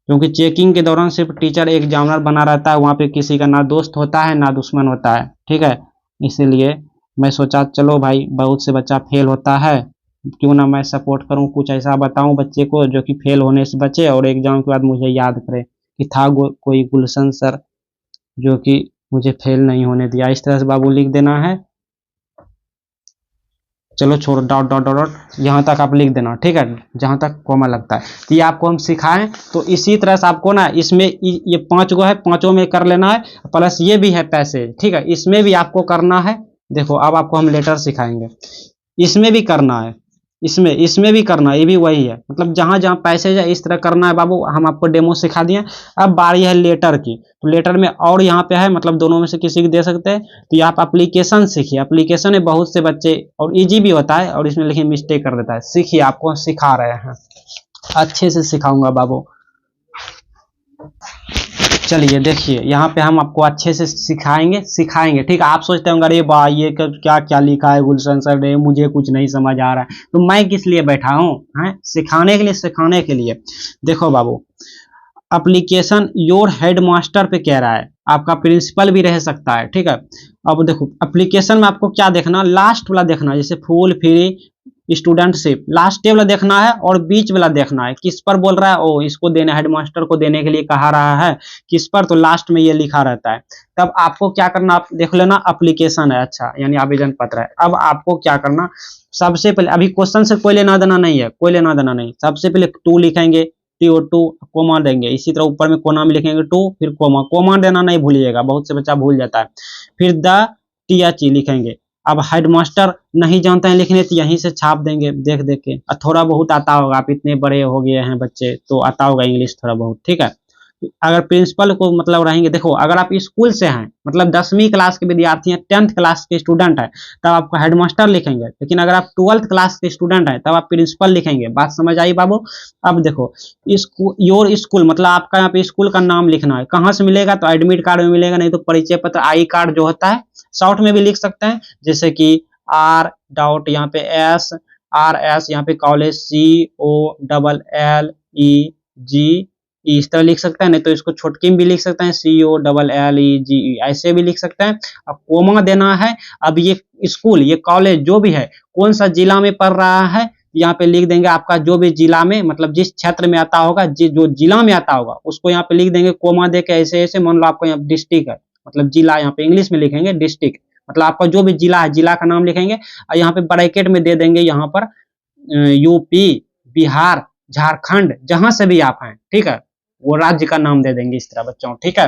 क्योंकि चेकिंग के दौरान सिर्फ टीचर एग्जामिनर बना रहता है, वहाँ पे किसी का ना दोस्त होता है ना दुश्मन होता है, ठीक है। इसीलिए मैं सोचा चलो भाई बहुत से बच्चा फेल होता है, क्यों ना मैं सपोर्ट करूं, कुछ ऐसा बताऊं बच्चे को जो कि फेल होने से बचे और एग्जाम के बाद मुझे याद करे कि था कोई गुलशन सर जो कि मुझे फेल नहीं होने दिया। इस तरह से बाबू लिख देना है, चलो छोड़ो, डॉट डॉट डॉट डॉट यहाँ तक आप लिख देना, ठीक है, जहां तक कॉमा लगता है। तो ये आपको हम सिखाएं, तो इसी तरह से आपको ना इसमें ये 5 गो है, 5 में कर लेना है, प्लस ये भी है पैसे, ठीक है, इसमें भी आपको करना है। देखो अब आपको हम लेटर सिखाएंगे, इसमें भी करना है, इसमें भी करना है, ये भी वही है, मतलब जहां जहां पैसेज है इस तरह करना है बाबू, हम आपको डेमो सिखा दिए। अब बारी है लेटर की, तो लेटर में और यहाँ पे है, मतलब दोनों में से किसी को दे सकते हैं, तो ये आप एप्लीकेशन सीखिए, एप्लीकेशन में बहुत से बच्चे, और इजी भी होता है और इसमें लेकिन मिस्टेक कर देता है, सीखिए, आपको सिखा रहे हैं, अच्छे से सिखाऊंगा बाबू। चलिए देखिए यहाँ पे हम आपको अच्छे से सिखाएंगे, ठीक है। आप सोचते होंगे अरे वाह ये क्या क्या लिखा है गुलशन सर ने, मुझे कुछ नहीं समझ आ रहा है, तो मैं किस लिए बैठा हूँ, हैं सिखाने के लिए, सिखाने के लिए। देखो बाबू एप्लीकेशन योर हेडमास्टर पे कह रहा है, आपका प्रिंसिपल भी रह सकता है, ठीक है। अब देखो एप्लीकेशन में आपको क्या देखना, लास्ट वाला देखना, जैसे फुल फ्री स्टूडेंटशिप, लास्ट वाला देखना है और बीच वाला देखना है किस पर बोल रहा है। ओ, इसको देने, हेडमास्टर को देने के लिए कहा रहा है किस पर, तो लास्ट में ये लिखा रहता है। तब आपको क्या करना, आप देख लेना एप्लीकेशन है, अच्छा यानी आवेदन पत्र है। अब आपको क्या करना, सबसे पहले अभी क्वेश्चन से कोई लेना देना नहीं है, कोई लेना देना नहीं। सबसे पहले टू लिखेंगे, TO2 कोमा देंगे, इसी तरह ऊपर में कोना में लिखेंगे टू, फिर कोमा, कोमा देना नहीं भूलिएगा, बहुत से बच्चा भूल जाता है। फिर द TH लिखेंगे। अब हेडमास्टर नहीं जानते हैं लिखने तो यहीं से छाप देंगे देख देख के। थोड़ा बहुत आता होगा, आप इतने बड़े हो गए हैं बच्चे तो आता होगा इंग्लिश थोड़ा बहुत, ठीक है। अगर प्रिंसिपल को मतलब रहेंगे, देखो अगर आप स्कूल से हैं मतलब 10वीं क्लास के विद्यार्थी हैं, 10th क्लास के स्टूडेंट हैं, तब आपको हेडमास्टर लिखेंगे। लेकिन अगर आप 12th क्लास के स्टूडेंट हैं तब आप प्रिंसिपल लिखेंगे। बात समझ आई बाबू। अब देखो योर स्कूल मतलब आपका यहाँ पे स्कूल का नाम लिखना है। कहाँ से मिलेगा, तो एडमिट कार्ड में मिलेगा, नहीं तो परिचय पत्र आई कार्ड जो होता है, शॉर्ट में भी लिख सकते हैं, जैसे कि R डॉट यहाँ पे RS यहाँ पे कॉलेज COLLEG, इस तरह लिख सकते हैं, नहीं तो इसको छोटकी में भी लिख सकते हैं COLLEGE, ऐसे भी लिख सकते हैं। अब कोमा देना है। अब ये स्कूल, ये कॉलेज जो भी है कौन सा जिला में पढ़ रहा है, यहाँ पे लिख देंगे आपका जो भी जिला में मतलब जिस क्षेत्र में आता होगा, जो जिला में आता होगा उसको यहाँ पे लिख देंगे कोमा दे के ऐसे ऐसे। मान लो आपको यहाँ डिस्ट्रिक्ट है मतलब जिला, यहाँ पे इंग्लिश में लिखेंगे डिस्ट्रिक्ट, मतलब आपका जो भी जिला है जिला का नाम लिखेंगे और यहाँ पे ब्रैकेट में दे देंगे यहाँ पर यूपी, बिहार, झारखंड, जहां से भी आप हैं, ठीक है, वो राज्य का नाम दे देंगे इस तरह बच्चों, ठीक है।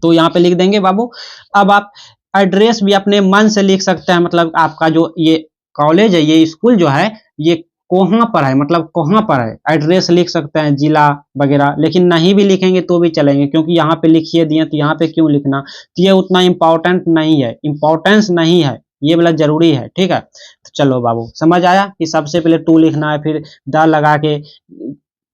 तो यहाँ पे लिख देंगे बाबू। अब आप एड्रेस भी अपने मन से लिख सकते हैं, मतलब आपका जो ये कॉलेज है, ये स्कूल जो है, ये कहाँ पर है, मतलब कहाँ पर है, एड्रेस लिख सकते हैं, जिला वगैरह। लेकिन नहीं भी लिखेंगे तो भी चलेंगे, क्योंकि यहाँ पे लिखिए दिए तो यहाँ पे क्यों लिखना, तो ये उतना इंपॉर्टेंट नहीं है, इंपॉर्टेंस नहीं है, ये वाला जरूरी है, ठीक है। तो चलो बाबू समझ आया कि सबसे पहले टू लिखना है, फिर द लगा के।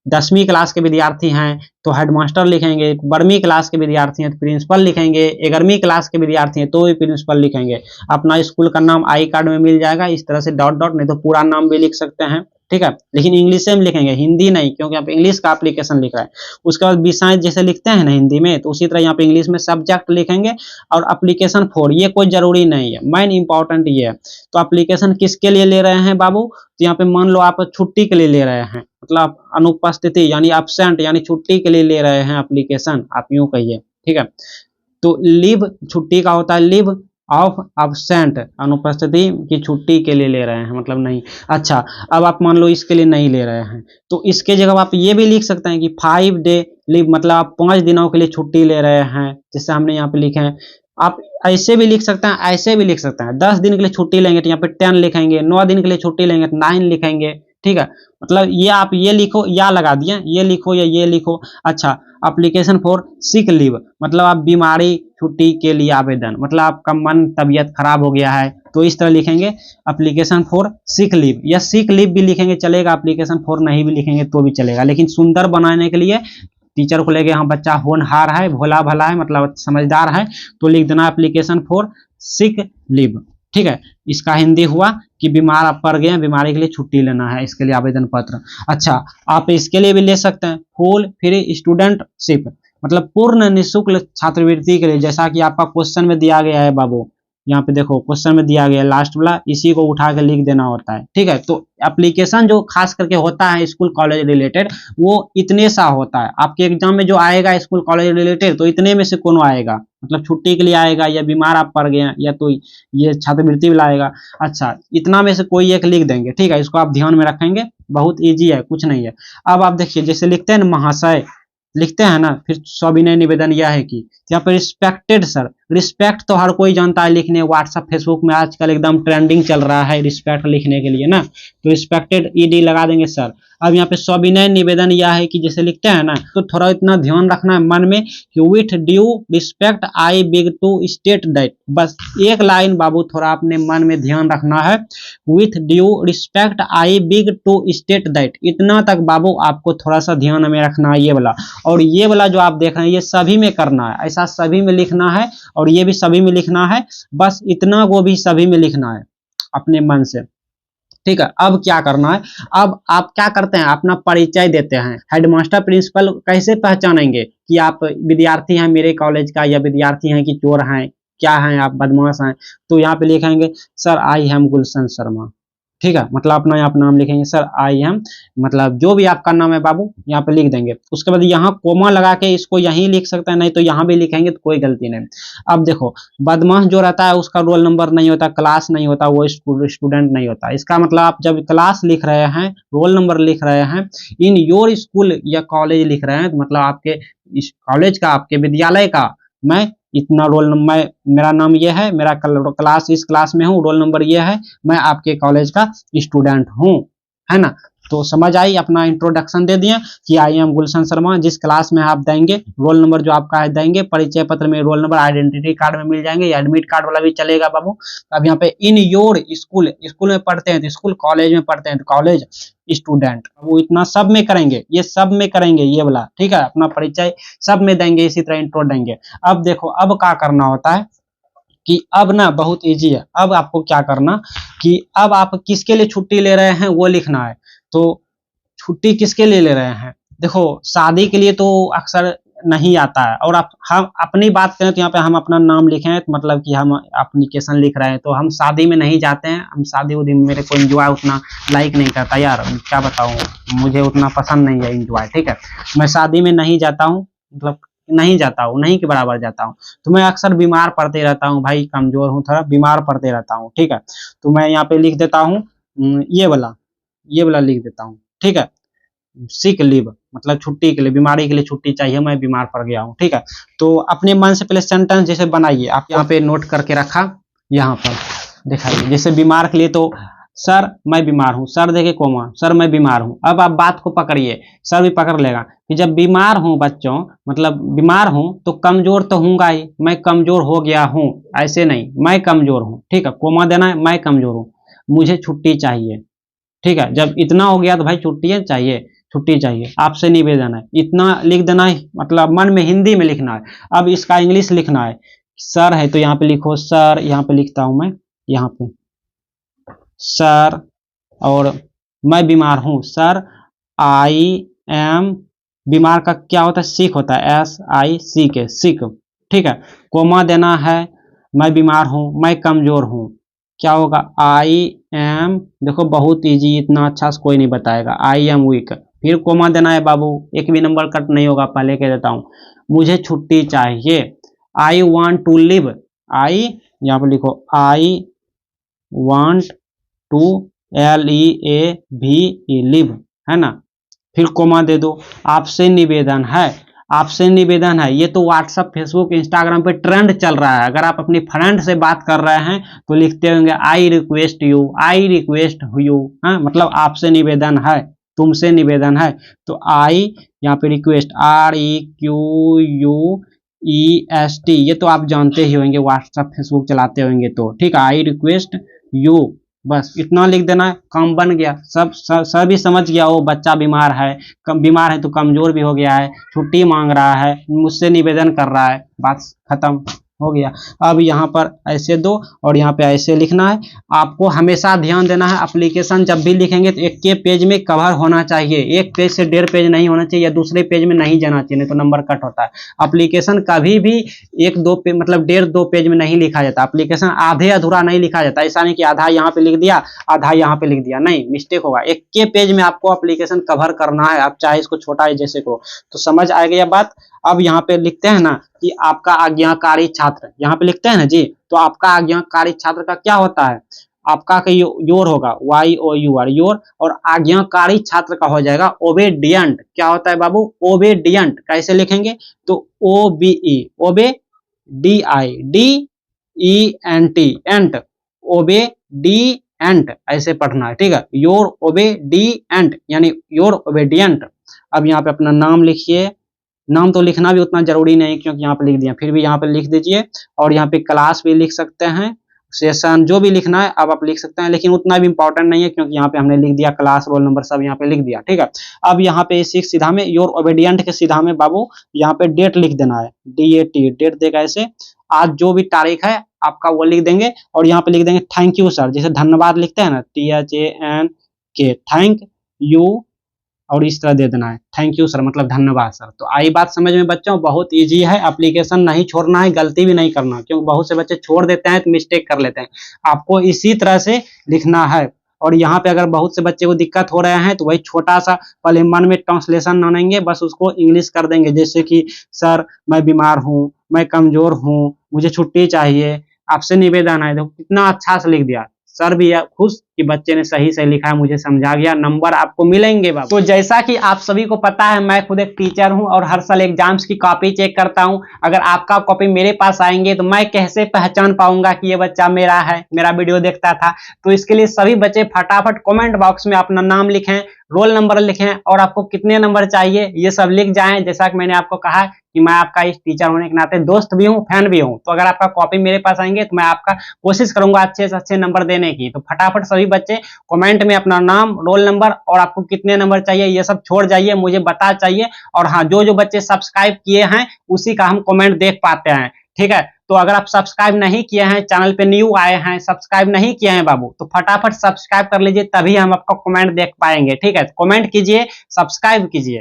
10वीं क्लास के विद्यार्थी हैं तो हेडमास्टर लिखेंगे, 12वीं क्लास के विद्यार्थी हैं तो प्रिंसिपल लिखेंगे, 11वीं क्लास के विद्यार्थी हैं तो भी प्रिंसिपल लिखेंगे। अपना स्कूल का नाम आई कार्ड में मिल जाएगा, इस तरह से डॉट डॉट, नहीं तो पूरा नाम भी लिख सकते हैं, ठीक है। लेकिन इंग्लिश में लिखेंगे, हिंदी नहीं, क्योंकि आप इंग्लिश का एप्लीकेशन लिख रहे हैं। उसके बाद विषय जैसे लिखते हैं ना हिंदी में, तो उसी तरह यहाँ पे इंग्लिश में सब्जेक्ट लिखेंगे और एप्लीकेशन फॉर, ये कोई जरूरी नहीं है, मेन इंपॉर्टेंट ये है। तो एप्लीकेशन किसके लिए ले रहे हैं बाबू, तो यहाँ पे मान लो आप छुट्टी के लिए ले रहे हैं, मतलब अनुपस्थिति यानी एब्सेंट यानी छुट्टी के लिए ले रहे हैं एप्लीकेशन, आप यूं कहिए, ठीक है। तो लीव छुट्टी का होता है, लीव ऑफ एब्सेंट, अनुपस्थिति की छुट्टी के लिए ले रहे हैं, मतलब नहीं। अच्छा, अब आप मान लो इसके लिए नहीं ले रहे हैं, तो इसके जगह आप ये भी लिख सकते हैं कि 5 डे लीव, मतलब आप 5 दिनों के लिए छुट्टी ले रहे हैं, जैसे हमने यहाँ पे लिखे हैं। आप ऐसे भी लिख सकते हैं, ऐसे भी लिख सकते हैं। 10 दिन के लिए छुट्टी लेंगे तो यहाँ पे 10 लिखेंगे, 9 दिन के लिए छुट्टी लेंगे तो 9 लिखेंगे, ठीक है। मतलब ये आप ये लिखो, या लगा दिए, ये लिखो या ये लिखो। अच्छा, एप्लीकेशन फॉर सिक लीव, मतलब आप बीमारी छुट्टी के लिए आवेदन, मतलब आपका मन तबीयत खराब हो गया है तो इस तरह लिखेंगे एप्लीकेशन फॉर सिक लीव, या सिक लीव भी लिखेंगे चलेगा, एप्लीकेशन फॉर नहीं भी लिखेंगे तो भी चलेगा। लेकिन सुंदर बनाने के लिए टीचर को लेके, हाँ बच्चा होनहार है, भोला भला है, मतलब समझदार है, तो लिख देना एप्लीकेशन फॉर सिक लीव, ठीक है। इसका हिंदी हुआ कि बीमार आप पड़ गए, बीमारी के लिए छुट्टी लेना है, इसके लिए आवेदन पत्र। अच्छा, आप इसके लिए भी ले सकते हैं फुल फ्री स्टूडेंटशिप, मतलब पूर्ण निःशुल्क छात्रवृत्ति के लिए, जैसा कि आपका क्वेश्चन में दिया गया है बाबू। यहाँ पे देखो क्वेश्चन में दिया गया है लास्ट वाला, इसी को उठा के लिख देना होता है, ठीक है। तो एप्लीकेशन जो खास करके होता है स्कूल कॉलेज रिलेटेड, वो इतने सा होता है। आपके एग्जाम में जो आएगा स्कूल कॉलेज रिलेटेड, तो इतने में से कौन आएगा, मतलब छुट्टी के लिए आएगा, या बीमार आप पड़ गए, या तो ये छात्रवृत्ति वाला आएगा। अच्छा, इतना में से कोई एक लिख देंगे, ठीक है, इसको आप ध्यान में रखेंगे, बहुत ईजी है, कुछ नहीं है। अब आप देखिए जैसे लिखते हैं ना महाशय, लिखते हैं ना, फिर सविनय निवेदन यह है कि यहाँ पर रिस्पेक्टेड सर, रिस्पेक्ट तो हर कोई जानता है लिखने, व्हाट्सएप फेसबुक में आजकल एकदम ट्रेंडिंग चल रहा है रिस्पेक्ट लिखने के लिए ना, तो रिस्पेक्टेड ईडी लगा देंगे सर। अब यहाँ पे सविनय निवेदन यह है कि जैसे लिखते हैं ना, तो थोड़ा इतना ध्यान रखना है मन में कि with due respect I beg to state that, बस एक लाइन बाबू थोड़ा अपने मन में ध्यान रखना है, with due respect I beg to state that, इतना तक बाबू आपको थोड़ा सा ध्यान में रखना है ये वाला। और ये वाला जो आप देख रहे हैं ये सभी में करना है, ऐसा सभी में लिखना है, और ये भी सभी में लिखना है, बस इतना वो भी सभी में लिखना है अपने मन से, ठीक है। अब क्या करना है, अब आप क्या करते हैं, अपना परिचय देते हैं। हेडमास्टर प्रिंसिपल कैसे पहचानेंगे कि आप विद्यार्थी हैं मेरे कॉलेज का, या विद्यार्थी हैं कि चोर हैं, क्या हैं आप, बदमाश हैं, तो यहाँ पे लिखेंगे सर आई एम गुलशन शर्मा, ठीक है, मतलब अपना यहाँ पे नाम लिखेंगे सर आई एम, मतलब जो भी आपका नाम है बाबू यहाँ पे लिख देंगे। उसके बाद यहाँ कोमा लगा के इसको यहीं लिख सकते हैं, नहीं तो यहाँ भी लिखेंगे तो कोई गलती नहीं। अब देखो, बदमाश जो रहता है उसका रोल नंबर नहीं होता, क्लास नहीं होता, वो स्टूडेंट नहीं होता। इसका मतलब आप जब क्लास लिख रहे हैं, रोल नंबर लिख रहे हैं, इन योर स्कूल या कॉलेज लिख रहे हैं, मतलब आपके इस कॉलेज का, आपके विद्यालय का, मैं इतना रोल नंबर, मेरा नाम ये है, मेरा क्लास इस क्लास में हूँ, रोल नंबर ये है, मैं आपके कॉलेज का स्टूडेंट हूँ, है ना। तो समझ आई, अपना इंट्रोडक्शन दे दिए कि आई एम गुलशन शर्मा, जिस क्लास में आप देंगे, रोल नंबर जो आपका है देंगे, परिचय पत्र में रोल नंबर, आइडेंटिटी कार्ड में मिल जाएंगे, या एडमिट कार्ड वाला भी चलेगा बाबू। अब यहाँ पे इन योर स्कूल, स्कूल में पढ़ते हैं तो स्कूल, कॉलेज में पढ़ते हैं तो कॉलेज, स्टूडेंट, वो इतना सब में करेंगे, ये सब में करेंगे ये वाला, ठीक है। अपना परिचय सब में देंगे, इसी तरह इंट्रो देंगे। अब देखो, अब क्या करना होता है कि अब ना बहुत इजी है। अब आपको क्या करना कि अब आप किसके लिए छुट्टी ले रहे हैं वो लिखना है। तो छुट्टी किसके लिए ले रहे हैं, देखो शादी के लिए तो अक्सर नहीं आता है, और हम अपनी बात करें तो यहाँ पे हम अपना नाम लिखे हैं, तो मतलब कि हम एप्लीकेशन लिख रहे हैं, तो हम शादी में नहीं जाते हैं। हम शादी उदी मेरे को एंजॉय उतना लाइक नहीं करता यार, क्या बताऊँ, मुझे उतना पसंद नहीं है एंजॉय, ठीक है। मैं शादी में नहीं जाता हूँ, मतलब नहीं जाता हूँ, नहीं के बराबर जाता हूँ। तो मैं अक्सर बीमार पड़ते रहता हूँ भाई, कमजोर हूँ थोड़ा, बीमार पड़ते रहता हूँ, ठीक है। तो मैं यहाँ पे लिख देता हूँ ये वाला लिख देता हूँ, ठीक है। सिक लीव, मतलब छुट्टी के लिए, बीमारी के लिए छुट्टी चाहिए, मैं बीमार पड़ गया हूँ, ठीक है। तो अपने मन से पहले सेंटेंस जैसे बनाइए, आप यहाँ पे नोट करके रखा, यहाँ पर दिखाइए। जैसे बीमार के लिए तो सर मैं बीमार हूँ, सर देखे कोमा, सर मैं बीमार हूँ। अब आप बात को पकड़िए, सर भी पकड़ लेगा कि जब बीमार हूँ बच्चों, मतलब बीमार हूँ तो कमजोर तो हूँगा ही, मैं कमजोर हो गया हूँ, ऐसे नहीं, मैं कमजोर हूँ, ठीक है। कोमा देना है, मैं कमजोर हूँ, मुझे छुट्टी चाहिए, ठीक है। जब इतना हो गया तो भाई छुट्टी चाहिए, छुट्टी चाहिए, आपसे निवेदन है, इतना लिख देना है, मतलब मन में हिंदी में लिखना है। अब इसका इंग्लिश लिखना है, सर है तो यहाँ पे लिखो सर, यहाँ पे लिखता हूं मैं, यहाँ पे सर, और मैं बीमार हूं सर, आई एम, बीमार का क्या होता है, सिक होता है, एस आई सी के, सिक, ठीक है। कोमा देना है, मैं बीमार हूं, मैं कमजोर हूं, क्या होगा, आई एम, देखो बहुत इजी, इतना अच्छा से कोई नहीं बताएगा, आई एम वीक। फिर कोमा देना है बाबू, एक भी नंबर कट नहीं होगा, पहले कह देता हूं, मुझे छुट्टी चाहिए, I want to leave, I यहाँ पे लिखो, I want to, L E A V E, live, है ना। फिर कोमा दे दो, आपसे निवेदन है, आपसे निवेदन है, ये तो व्हाट्सएप, फेसबुक, इंस्टाग्राम पे ट्रेंड चल रहा है। अगर आप अपनी फ्रेंड से बात कर रहे हैं तो लिखते होंगे I request you, I request you, मतलब आपसे निवेदन है, तुमसे निवेदन है। तो आई यहाँ पे request, R E Q U E S T, ये तो आप जानते ही होंगे, व्हाट्सएप फेसबुक चलाते होंगे तो, ठीक है। आई रिक्वेस्ट यू, बस इतना लिख देना है, काम बन गया। सब भी समझ गया, वो बच्चा बीमार है, बीमार है तो कमजोर भी हो गया है, छुट्टी मांग रहा है, मुझसे निवेदन कर रहा है, बात खत्म हो गया। अब यहाँ पर ऐसे दो और यहाँ पे ऐसे लिखना है। आपको हमेशा ध्यान देना है, एप्लीकेशन जब भी लिखेंगे तो एक के पेज में कवर होना चाहिए, एक पेज से 1.5 पेज नहीं होना चाहिए, या दूसरे पेज में नहीं जाना चाहिए, नहीं तो नंबर कट होता है। एप्लीकेशन कभी भी 1-2 पेज, मतलब 1.5-2 पेज में नहीं लिखा जाता। एप्लीकेशन आधे अधूरा नहीं लिखा जाता, ऐसा नहीं कि आधा यहाँ पे लिख दिया, आधा यहाँ पे लिख दिया, नहीं, मिस्टेक होगा। एक के पेज में आपको एप्लीकेशन कवर करना है, आप चाहे इसको छोटा है जैसे को, तो समझ आएगा यह बात। अब यहाँ पे लिखते हैं ना कि आपका आज्ञाकारी छात्र, यहाँ पे लिखते हैं ना जी, तो आपका आज्ञाकारी छात्र का क्या होता है, आपका का योर होगा, Y O U R, your, और आज्ञाकारी छात्र का हो जाएगा ओबेडियंट। क्या होता है बाबू, ओबेडियंट। कैसे लिखेंगे, तो ओ B E, obe, D I E N T ent, एंट, ओबे डी एंट, ऐसे पढ़ना है, ठीक है। योर ओबेडियंट यानी योर ओबेडियंट। अब यहाँ पे अपना नाम लिखिए, नाम तो लिखना भी उतना जरूरी नहीं क्योंकि यहाँ पे लिख दिया, फिर भी यहाँ पे लिख दीजिए, और यहाँ पे क्लास भी लिख सकते हैं, सेशन जो भी लिखना है अब आप लिख सकते हैं, लेकिन उतना भी इंपॉर्टेंट नहीं है क्योंकि यहाँ पे हमने लिख दिया, क्लास रोल नंबर सब यहाँ पे लिख दिया, ठीक है। अब यहाँ पे इसी सीधा में योर ओबेडियंट के सीधा में बाबू यहाँ पे डेट लिख देना है, DAT, डेट देगा ऐसे, आज जो भी तारीख है आपका वो लिख देंगे, और यहाँ पे लिख देंगे थैंक यू सर, जैसे धन्यवाद लिखते हैं ना, THANK, थैंक यू, और इस तरह दे देना है, थैंक यू सर मतलब धन्यवाद सर। तो आई बात समझ में बच्चों, बहुत इजी है, एप्लीकेशन नहीं छोड़ना है, गलती भी नहीं करना, क्योंकि बहुत से बच्चे छोड़ देते हैं तो मिस्टेक कर लेते हैं। आपको इसी तरह से लिखना है, और यहाँ पे अगर बहुत से बच्चे को दिक्कत हो रहे हैं तो वही छोटा सा पहले मन में ट्रांसलेशन बनाएंगे, बस उसको इंग्लिश कर देंगे, जैसे कि सर मैं बीमार हूँ, मैं कमजोर हूँ, मुझे छुट्टी चाहिए, आपसे निवेदन है। देखो कितना अच्छा से लिख दिया, सर भी खुश कि बच्चे ने सही से लिखा है, मुझे समझा गया, नंबर आपको मिलेंगे बाबू। तो जैसा कि आप सभी को पता है मैं खुद एक टीचर हूं और हर साल एग्जाम्स की कॉपी चेक करता हूं। अगर आपका कॉपी मेरे पास आएंगे तो मैं कैसे पहचान पाऊंगा कि ये बच्चा मेरा है, मेरा वीडियो देखता था। तो इसके लिए सभी बच्चे फटाफट कमेंट बॉक्स में अपना नाम लिखें, रोल नंबर लिखें और आपको कितने नंबर चाहिए ये सब लिख जाएं। जैसा कि मैंने आपको कहा कि मैं आपका इस टीचर होने के नाते दोस्त भी हूँ, फैन भी हूँ। तो अगर आपका कॉपी मेरे पास आएंगे तो मैं आपका कोशिश करूंगा अच्छे से अच्छे नंबर देने की। तो फटाफट सभी बच्चे कमेंट में अपना नाम, रोल नंबर और आपको कितने नंबर चाहिए ये सब छोड़ जाइए, मुझे बता चाहिए। और हाँ, जो जो बच्चे सब्सक्राइब किए हैं उसी का हम कमेंट देख पाते हैं, ठीक है। तो अगर आप सब्सक्राइब नहीं किए हैं, चैनल पे न्यू आए हैं, सब्सक्राइब नहीं किए हैं बाबू, तो फटाफट सब्सक्राइब कर लीजिए, तभी हम आपका कमेंट देख पाएंगे, ठीक है। कमेंट कीजिए, सब्सक्राइब कीजिए।